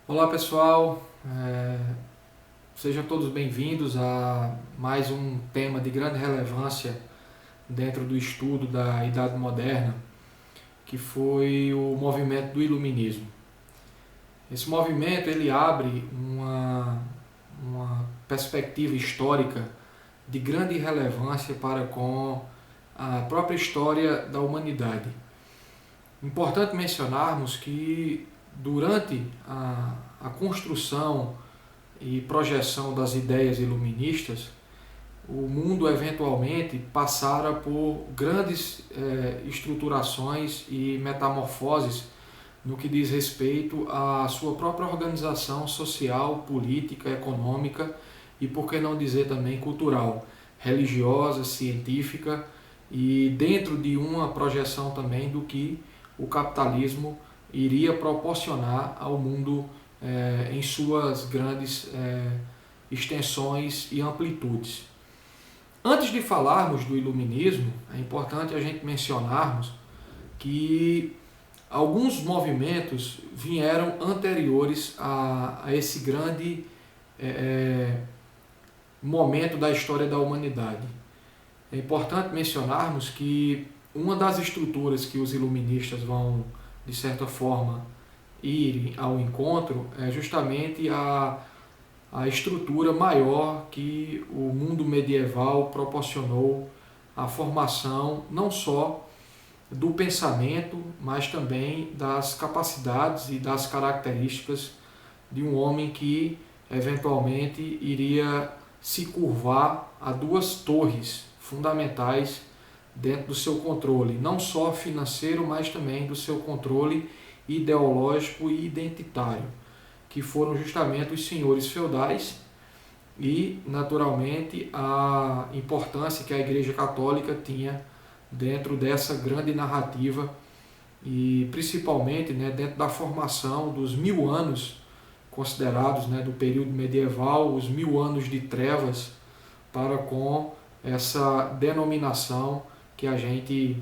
Olá pessoal, sejam todos bem-vindos a mais um tema de grande relevância dentro do estudo da Idade Moderna, que foi o movimento do Iluminismo. Esse movimento ele abre uma perspectiva histórica de grande relevância para com a própria história da humanidade. Importante mencionarmos que durante a construção e projeção das ideias iluministas, o mundo eventualmente passara por grandes estruturações e metamorfoses no que diz respeito à sua própria organização social, política, econômica e, por que não dizer também, cultural, religiosa, científica e dentro de uma projeção também do que o capitalismo iria proporcionar ao mundo em suas grandes extensões e amplitudes. Antes de falarmos do iluminismo, é importante a gente mencionarmos que alguns movimentos vieram anteriores a esse grande momento da história da humanidade. É importante mencionarmos que uma das estruturas que os iluministas vão, de certa forma, ir ao encontro é justamente a estrutura maior que o mundo medieval proporcionou à formação não só do pensamento, mas também das capacidades e das características de um homem que eventualmente iria se curvar a duas torres fundamentais dentro do seu controle, não só financeiro, mas também do seu controle ideológico e identitário, que foram justamente os senhores feudais e, naturalmente, a importância que a Igreja Católica tinha dentro dessa grande narrativa e, principalmente, dentro da formação dos 1000 anos considerados do período medieval, os 1000 anos de trevas, para com essa denominação que a gente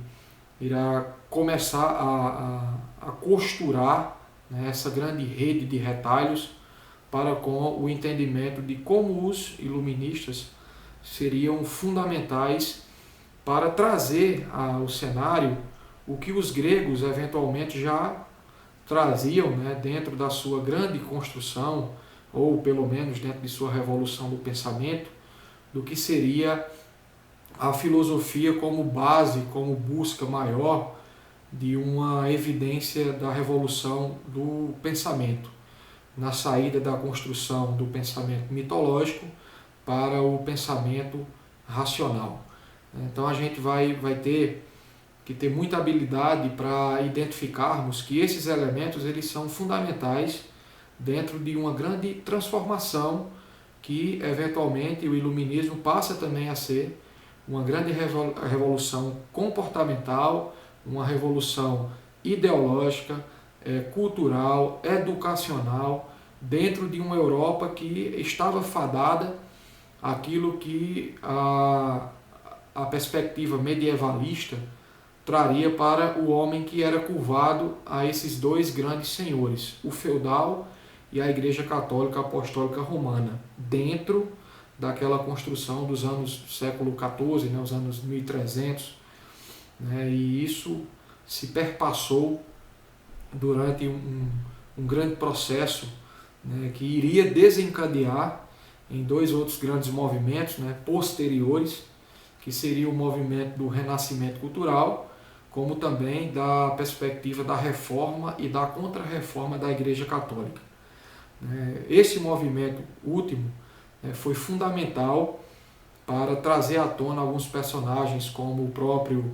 irá começar a costurar essa grande rede de retalhos para com o entendimento de como os iluministas seriam fundamentais para trazer ao cenário o que os gregos eventualmente já traziam dentro da sua grande construção, ou pelo menos dentro de sua revolução do pensamento, do que seria a filosofia como base, como busca maior de uma evidência da revolução do pensamento, na saída da construção do pensamento mitológico para o pensamento racional. Então a gente vai ter que ter muita habilidade para identificarmos que esses elementos eles são fundamentais dentro de uma grande transformação que eventualmente o iluminismo passa também a ser uma grande revolução comportamental, uma revolução ideológica, cultural, educacional, dentro de uma Europa que estava fadada àquilo que a perspectiva medievalista traria para o homem que era curvado a esses dois grandes senhores, o feudal e a Igreja Católica Apostólica Romana, dentro daquela construção dos anos do século XIV, os anos 1300, e isso se perpassou durante um grande processo que iria desencadear em dois outros grandes movimentos posteriores, que seria o movimento do renascimento cultural, como também da perspectiva da reforma e da contra-reforma da Igreja Católica. Esse movimento último foi fundamental para trazer à tona alguns personagens como o próprio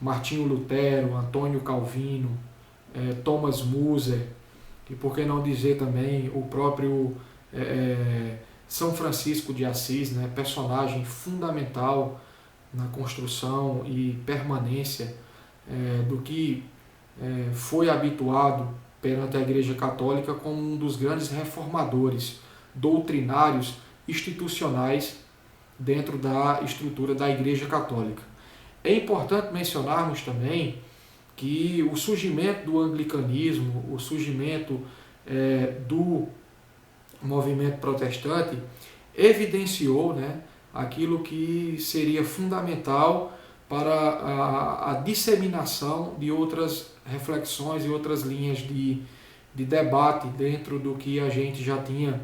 Martinho Lutero, Antônio Calvino, Thomas Müller, e por que não dizer também o próprio São Francisco de Assis, personagem fundamental na construção e permanência do que foi habituado perante a Igreja Católica como um dos grandes reformadores doutrinários institucionais dentro da estrutura da Igreja Católica. É importante mencionarmos também que o surgimento do anglicanismo, o surgimento do movimento protestante evidenciou, né, aquilo que seria fundamental para a disseminação de outras reflexões e outras linhas de debate dentro do que a gente já tinha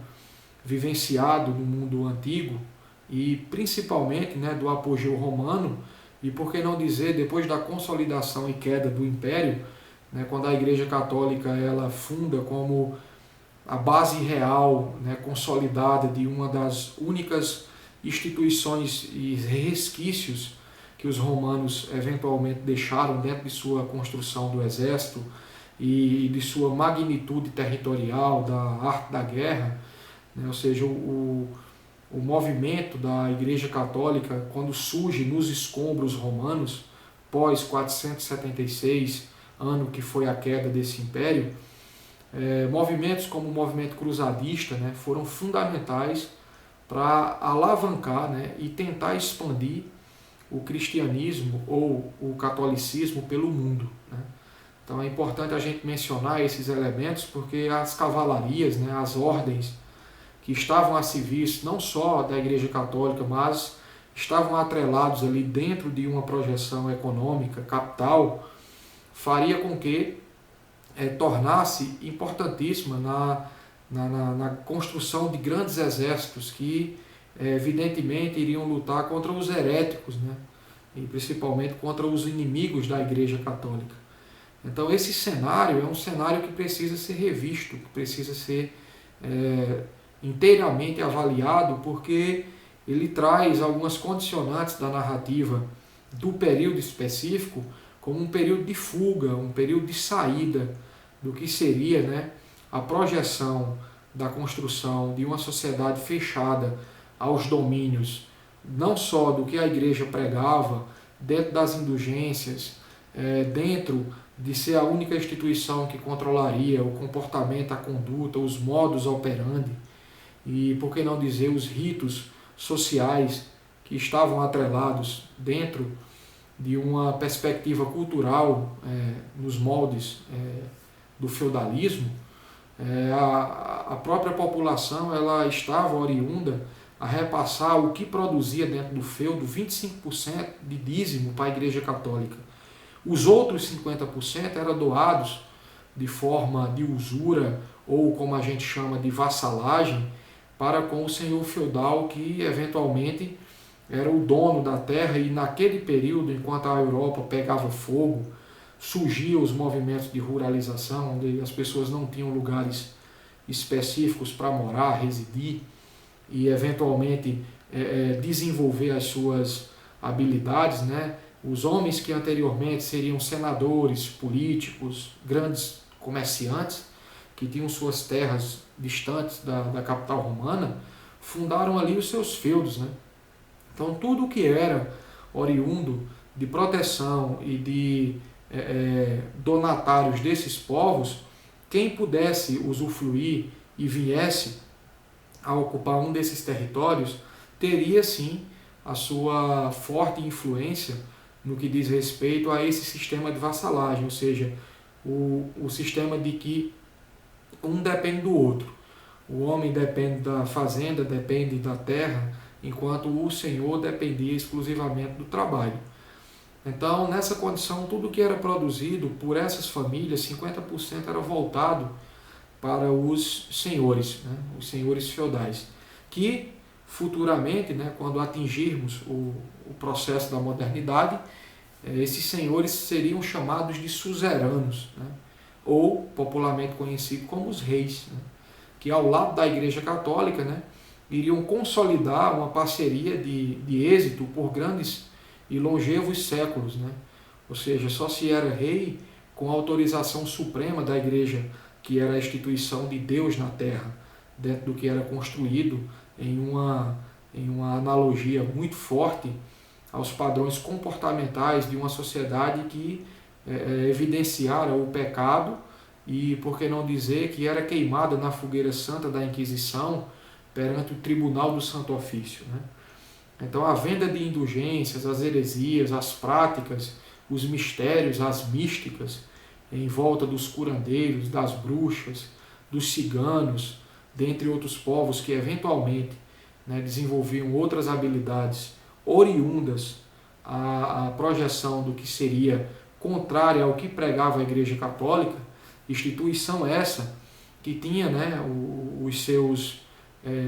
vivenciado no mundo antigo e principalmente, né, do apogeu romano e, por que não dizer, depois da consolidação e queda do Império, né, quando a Igreja Católica ela funda como a base real, né, consolidada de uma das únicas instituições e resquícios que os romanos eventualmente deixaram dentro de sua construção do exército e de sua magnitude territorial, da arte da guerra, né, ou seja, o movimento da Igreja Católica, quando surge nos escombros romanos, pós 476, ano que foi a queda desse império, movimentos como o movimento cruzadista, né, foram fundamentais para alavancar, né, e tentar expandir o cristianismo ou o catolicismo pelo mundo, né. Então é importante a gente mencionar esses elementos porque as cavalarias, né, as ordens que estavam a serviço não só da Igreja Católica, mas estavam atrelados ali dentro de uma projeção econômica, capital, faria com que tornasse importantíssima na construção de grandes exércitos que evidentemente iriam lutar contra os heréticos, né? E principalmente contra os inimigos da Igreja Católica. Então esse cenário é um cenário que precisa ser revisto, que precisa ser inteiramente avaliado, porque ele traz algumas condicionantes da narrativa do período específico como um período de fuga, um período de saída do que seria, né, a projeção da construção de uma sociedade fechada aos domínios, não só do que a igreja pregava, dentro das indulgências, dentro de ser a única instituição que controlaria o comportamento, a conduta, os modus operandi e, por que não dizer, os ritos sociais que estavam atrelados dentro de uma perspectiva cultural nos moldes do feudalismo. A própria população ela estava oriunda a repassar o que produzia dentro do feudo 25% de dízimo para a Igreja Católica. Os outros 50% eram doados de forma de usura ou, como a gente chama, de vassalagem para com o senhor feudal que eventualmente era o dono da terra e naquele período, enquanto a Europa pegava fogo, surgiam os movimentos de ruralização, onde as pessoas não tinham lugares específicos para morar, residir e eventualmente desenvolver as suas habilidades, né? Os homens que anteriormente seriam senadores, políticos, grandes comerciantes, que tinham suas terras distantes da capital romana, fundaram ali os seus feudos, né? Então tudo que era oriundo de proteção e de donatários desses povos, quem pudesse usufruir e viesse a ocupar um desses territórios, teria sim a sua forte influência no que diz respeito a esse sistema de vassalagem, ou seja, o sistema de que um depende do outro. O homem depende da fazenda, depende da terra, enquanto o senhor dependia exclusivamente do trabalho. Então, nessa condição, tudo que era produzido por essas famílias, 50% era voltado para os senhores, né, os senhores feudais, que futuramente, né, quando atingirmos o processo da modernidade, esses senhores seriam chamados de suzeranos, né, ou popularmente conhecidos como os reis, né, que ao lado da Igreja Católica, né, iriam consolidar uma parceria de êxito por grandes e longevos séculos, né? Ou seja, só se era rei com a autorização suprema da Igreja, que era a instituição de Deus na terra, dentro do que era construído em uma analogia muito forte aos padrões comportamentais de uma sociedade que evidenciara o pecado e, por que não dizer, que era queimada na fogueira santa da Inquisição perante o Tribunal do Santo Ofício, né? Então a venda de indulgências, as heresias, as práticas, os mistérios, as místicas, em volta dos curandeiros, das bruxas, dos ciganos, dentre outros povos que eventualmente, né, desenvolviam outras habilidades oriundas à projeção do que seria contrária ao que pregava a Igreja Católica, instituição essa que tinha, né, os seus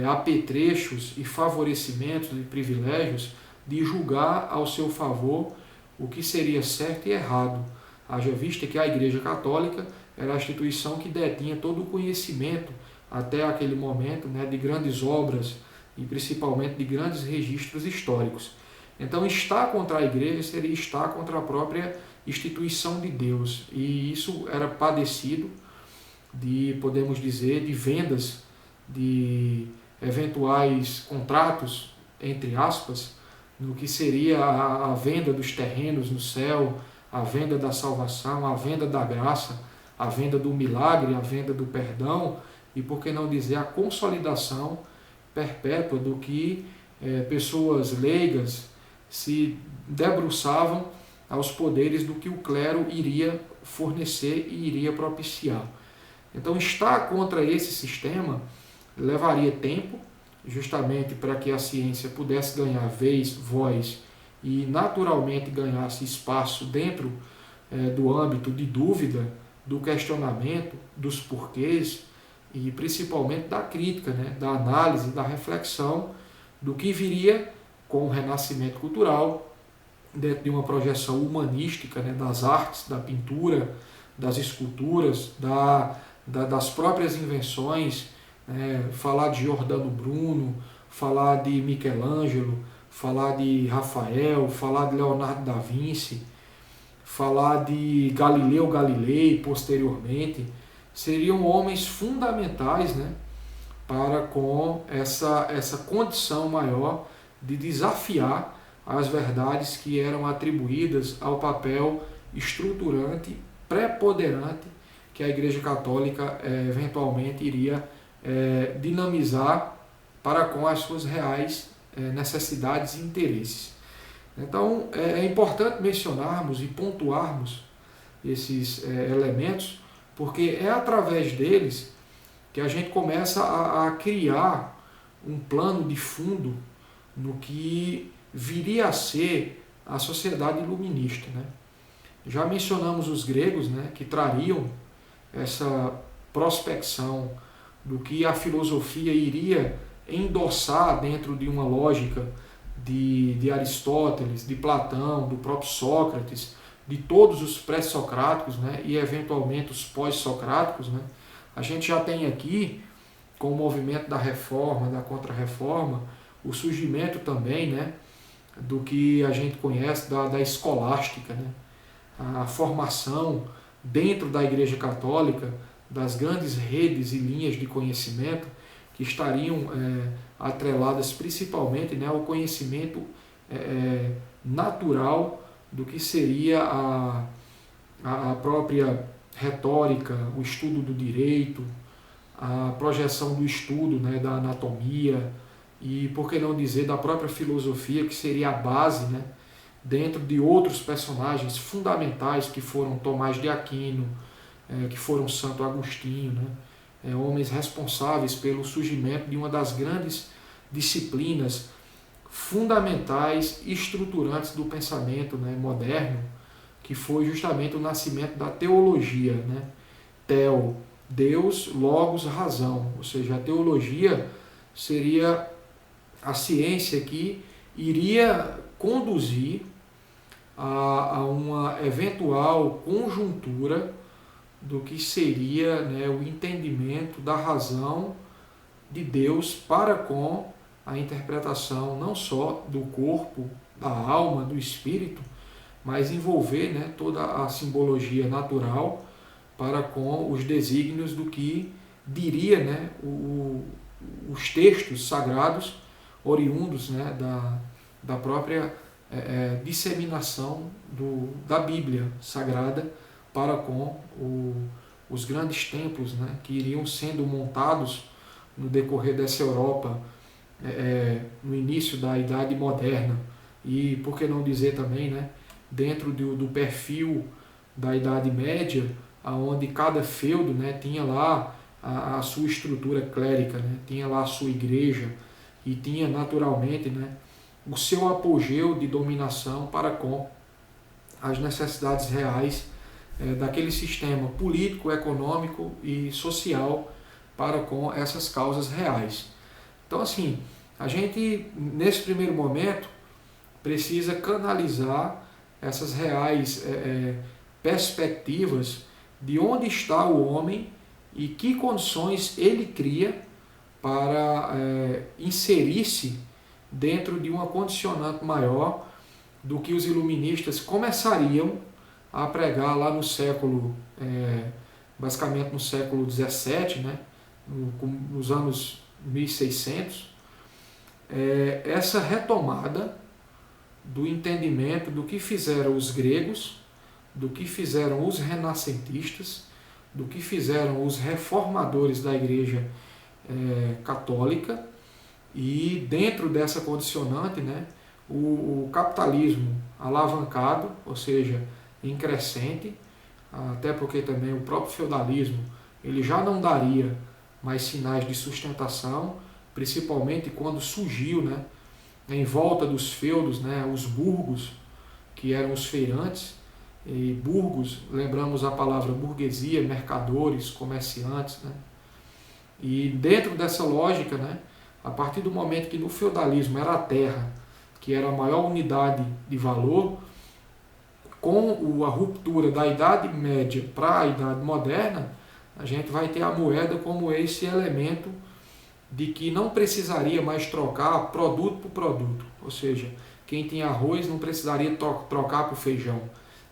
apetrechos e favorecimentos e privilégios de julgar ao seu favor o que seria certo e errado. Haja vista que a Igreja Católica era a instituição que detinha todo o conhecimento até aquele momento, né, de grandes obras e principalmente de grandes registros históricos. Então, estar contra a Igreja seria estar contra a própria instituição de Deus, e isso era padecido de, podemos dizer, de vendas de eventuais contratos, entre aspas, no que seria a venda dos terrenos no céu, a venda da salvação, a venda da graça, a venda do milagre, a venda do perdão, e por que não dizer a consolidação perpétua do que pessoas leigas se debruçavam aos poderes do que o clero iria fornecer e iria propiciar. Então, estar contra esse sistema levaria tempo, justamente para que a ciência pudesse ganhar vez, voz e naturalmente ganhasse espaço dentro do âmbito de dúvida, do questionamento, dos porquês e principalmente da crítica, né, da análise, da reflexão do que viria com o renascimento cultural, dentro de uma projeção humanística, né, das artes, da pintura, das esculturas, das próprias invenções, falar de Giordano Bruno, falar de Michelangelo, falar de Rafael, falar de Leonardo da Vinci, falar de Galileu Galilei posteriormente, seriam homens fundamentais, né, para com essa condição maior de desafiar as verdades que eram atribuídas ao papel estruturante, preponderante, que a Igreja Católica eventualmente iria dinamizar para com as suas reais necessidades e interesses. Então, é importante mencionarmos e pontuarmos esses elementos, porque é através deles que a gente começa a criar um plano de fundo no que viria a ser a sociedade iluminista, né? Já mencionamos os gregos, né, que trariam essa prospecção do que a filosofia iria endossar dentro de uma lógica de Aristóteles, de Platão, do próprio Sócrates, de todos os pré-socráticos, né, e eventualmente os pós-socráticos, né. A gente já tem aqui, com o movimento da reforma, da contra-reforma, o surgimento também, né, do que a gente conhece da escolástica, né, a formação dentro da Igreja Católica das grandes redes e linhas de conhecimento que estariam atreladas principalmente, né, ao conhecimento natural do que seria a própria retórica, o estudo do direito, a projeção do estudo, né, da anatomia e, por que não dizer, da própria filosofia, que seria a base, né, dentro de outros personagens fundamentais que foram Tomás de Aquino, que foram Santo Agostinho, né, homens responsáveis pelo surgimento de uma das grandes disciplinas fundamentais e estruturantes do pensamento, né, moderno, que foi justamente o nascimento da teologia, né? Theo, Deus, Logos, razão, ou seja, a teologia seria a ciência que iria conduzir a uma eventual conjuntura do que seria, né, o entendimento da razão de Deus para com a interpretação não só do corpo, da alma, do espírito, mas envolver, né, toda a simbologia natural para com os desígnios do que diria, né, os textos sagrados oriundos, né, da própria disseminação da Bíblia Sagrada para com os grandes templos, né, que iriam sendo montados no decorrer dessa Europa no início da Idade Moderna e, por que não dizer também, né, dentro do perfil da Idade Média, onde cada feudo, né, tinha lá a sua estrutura clérica, né? Tinha lá a sua igreja e tinha naturalmente, né, o seu apogeu de dominação para com as necessidades reais daquele sistema político, econômico e social para com essas causas reais. Então, assim, a gente, nesse primeiro momento, precisa canalizar essas reais perspectivas de onde está o homem e que condições ele cria para inserir-se dentro de uma condicionante maior do que os iluministas começariam a pregar lá no século, basicamente no século XVII, né, nos anos 1600, essa retomada do entendimento do que fizeram os gregos, do que fizeram os renascentistas, do que fizeram os reformadores da Igreja católica, e dentro dessa condicionante, né, o capitalismo alavancado, ou seja, em crescente, até porque também o próprio feudalismo ele já não daria mais sinais de sustentação, principalmente quando surgiu, né, em volta dos feudos, né, os burgos, que eram os feirantes. E burgos, lembramos a palavra burguesia, mercadores, comerciantes, né? E dentro dessa lógica, né, a partir do momento que no feudalismo era a terra, que era a maior unidade de valor, com a ruptura da Idade Média para a Idade Moderna, a gente vai ter a moeda como esse elemento de que não precisaria mais trocar produto por produto. Ou seja, quem tinha arroz não precisaria trocar por feijão.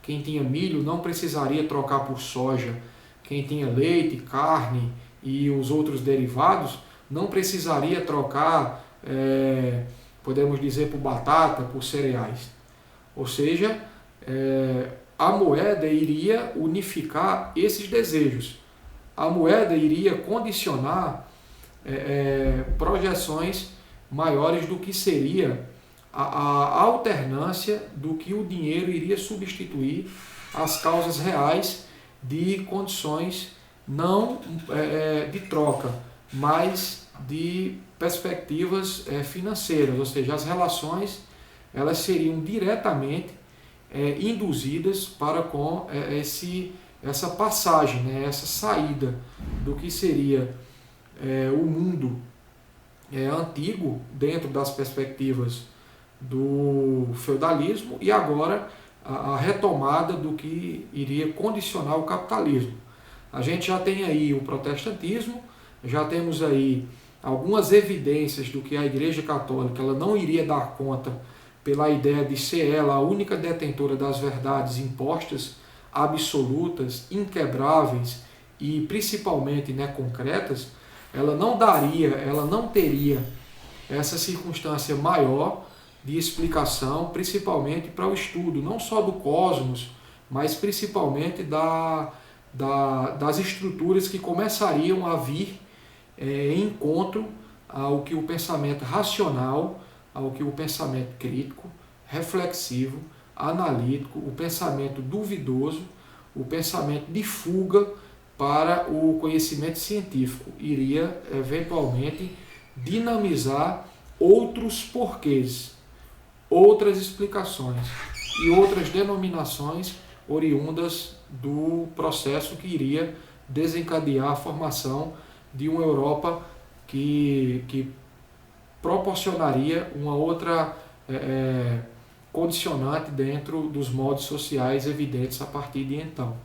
Quem tinha milho não precisaria trocar por soja. Quem tinha leite, carne e os outros derivados não precisaria trocar, podemos dizer, por batata, por cereais. Ou seja, a moeda iria unificar esses desejos. A moeda iria condicionar projeções maiores do que seria a alternância do que o dinheiro iria substituir as causas reais de condições não de troca, mas de perspectivas financeiras, ou seja, as relações elas seriam diretamente induzidas para com essa passagem, né, essa saída do que seria o mundo antigo dentro das perspectivas do feudalismo e agora a retomada do que iria condicionar o capitalismo. A gente já tem aí o protestantismo, já temos aí algumas evidências do que a Igreja Católica ela não iria dar conta pela ideia de ser ela a única detentora das verdades impostas, absolutas, inquebráveis e principalmente, né, concretas. Ela não teria essa circunstância maior de explicação, principalmente para o estudo, não só do cosmos, mas principalmente das estruturas que começariam a vir em encontro ao que o pensamento racional, ao que o pensamento crítico, reflexivo, analítico, o pensamento duvidoso, o pensamento de fuga para o conhecimento científico iria eventualmente dinamizar outros porquês, outras explicações e outras denominações oriundas do processo que iria desencadear a formação de uma Europa que proporcionaria uma outra condicionante dentro dos modos sociais evidentes a partir de então.